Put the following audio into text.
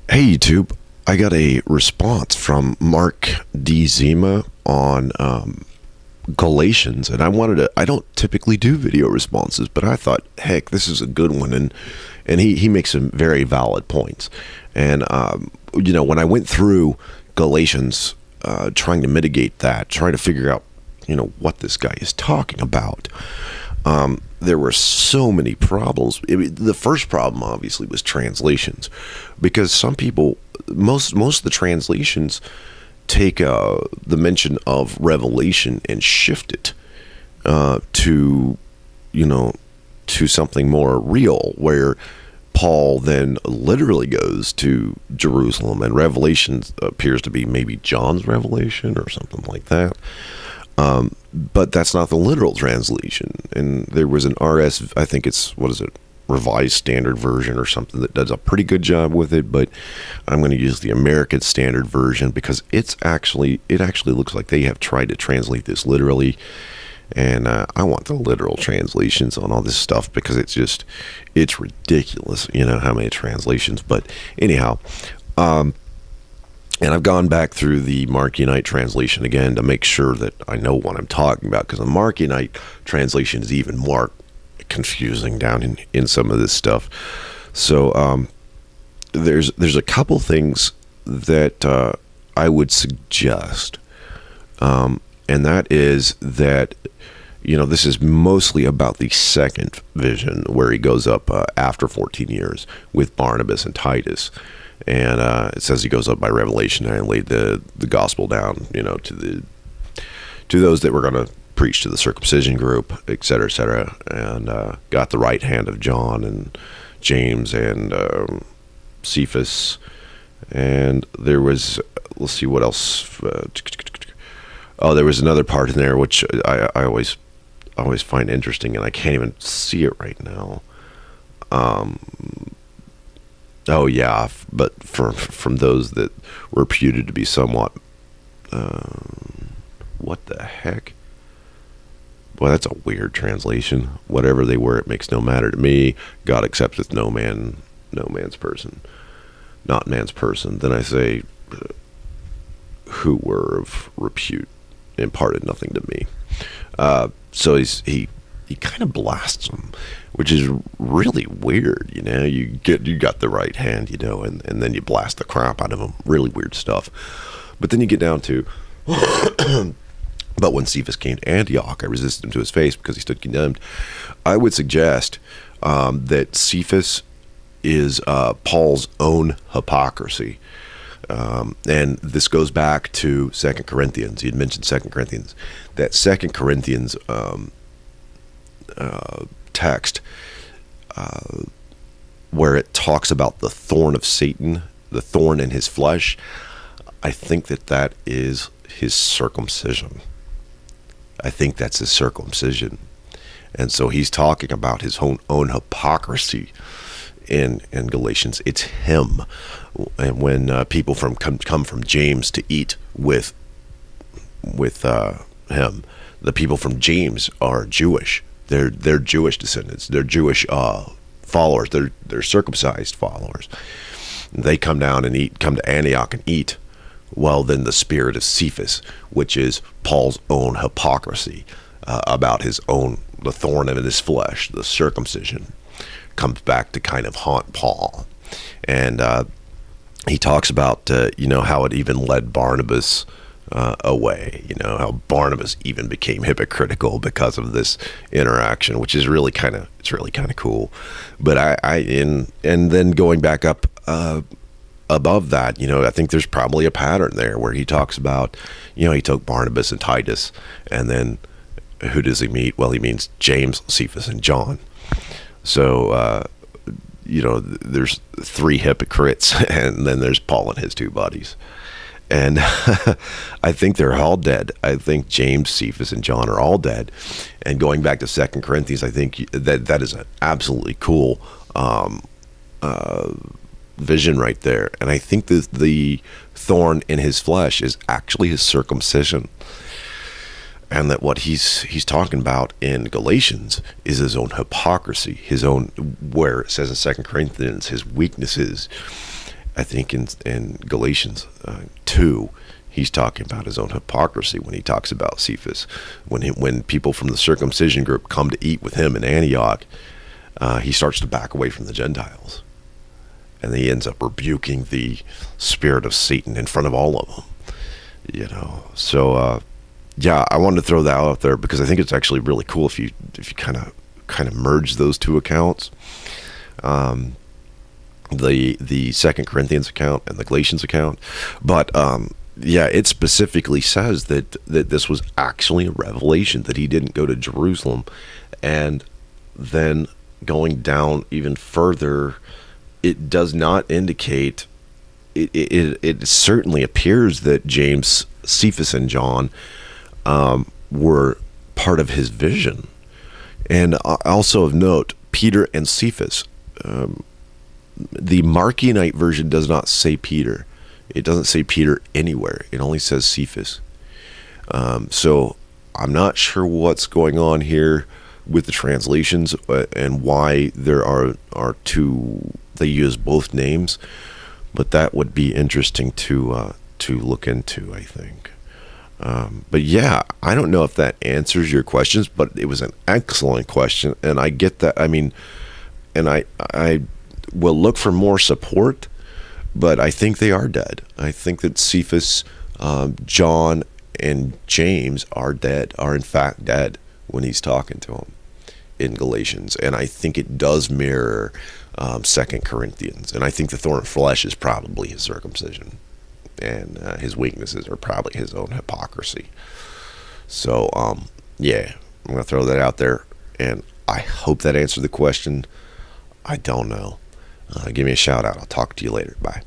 Hey YouTube, I got a response from markdzima on Galatians, and I don't typically do video responses, but I thought, heck, this is a good one, and he makes some very valid points. And when I went through Galatians, trying to mitigate that, trying to figure out, what this guy is talking about, there were so many problems. The first problem, obviously, was translations, because some people, most of the translations take the mention of revelation and shift it to, to something more real, where Paul then literally goes to Jerusalem, and Revelation appears to be maybe John's revelation or something like that. But that's not the literal translation. And there was an I think it's, Revised Standard Version or something, that does a pretty good job with it, but I'm going to use the American Standard Version because it actually looks like they have tried to translate this literally. And I want the literal translations on all this stuff, because it's ridiculous, how many translations. But anyhow, and I've gone back through the Markionite translation again to make sure that I know what I'm talking about, because the Markionite translation is even more confusing down in some of this stuff. So there's a couple things that I would suggest, and that is that this is mostly about the second vision, where he goes up after 14 years with Barnabas and Titus. And it says he goes up by revelation and laid the gospel down, to those that were going to preach to the circumcision group, et cetera, and got the right hand of John and James and Cephas. And there was, let's see what else. There was another part in there which I always find interesting, and I can't even see it right now. Oh yeah, but from those that were reputed to be somewhat, what the heck? Boy, that's a weird translation. Whatever they were, it makes no matter to me. God accepteth no man's person, not man's person. Then I say, who were of repute, imparted nothing to me. So he kind of blasts them, which is really weird. You got the right hand, and then you blast the crap out of them. Really weird stuff. But then you get down to, but when Cephas came to Antioch, I resisted him to his face because he stood condemned. I would suggest that Cephas is Paul's own hypocrisy. And this goes back to 2 Corinthians. You'd mentioned 2 Corinthians. That 2 Corinthians text, where it talks about the thorn of Satan, the thorn in his flesh, I think that is his circumcision. I think that's his circumcision. And so he's talking about his own hypocrisy in Galatians. It's him. And when people come from James to eat with him, the people from James are Jewish. They're Jewish descendants. They're Jewish followers. They're circumcised followers. They come down and come to Antioch and eat. Well, then the spirit of Cephas, which is Paul's own hypocrisy about the thorn in his flesh, the circumcision, comes back to kind of haunt Paul. And he talks about, how it even led Barnabas away, how Barnabas even became hypocritical because of this interaction, which is really kind of cool. But and then going back up above that, I think there's probably a pattern there where he talks about, he took Barnabas and Titus, and then who does he meet? Well, he means James, Cephas, and John. So there's 3 hypocrites, and then there's Paul and his 2 buddies. And I think they're all dead. I think James, Cephas, and John are all dead. And going back to 2 Corinthians, I think that is an absolutely cool vision right there. And I think that the thorn in his flesh is actually his circumcision. And that what he's talking about in Galatians is his own hypocrisy, his own, where it says in 2 Corinthians, his weaknesses. I think in Galatians 2, he's talking about his own hypocrisy when he talks about Cephas. When people from the circumcision group come to eat with him in Antioch, he starts to back away from the Gentiles. And he ends up rebuking the spirit of Satan in front of all of them. So yeah, I wanted to throw that out there because I think it's actually really cool if you kind of merge those two accounts. The Second Corinthians account and the Galatians account, but yeah, it specifically says that this was actually a revelation, that he didn't go to Jerusalem. And then going down even further, it does not indicate, it certainly appears that James, Cephas, and John were part of his vision. And also of note, Peter and Cephas, the Markionite version does not say Peter. It doesn't say Peter anywhere. It only says Cephas. So I'm not sure what's going on here with the translations and why there are two. They use both names, but that would be interesting to look into, I think. But yeah, I don't know if that answers your questions, but it was an excellent question, and I get that. I mean, and I will look for more support, but I think they are dead. I think that Cephas, John, and James are in fact dead when he's talking to them in Galatians. And I think it does mirror 2 Corinthians. And I think the thorn of flesh is probably his circumcision. And his weaknesses are probably his own hypocrisy. So, yeah, I'm going to throw that out there. And I hope that answered the question. I don't know. Give me a shout out. I'll talk to you later. Bye.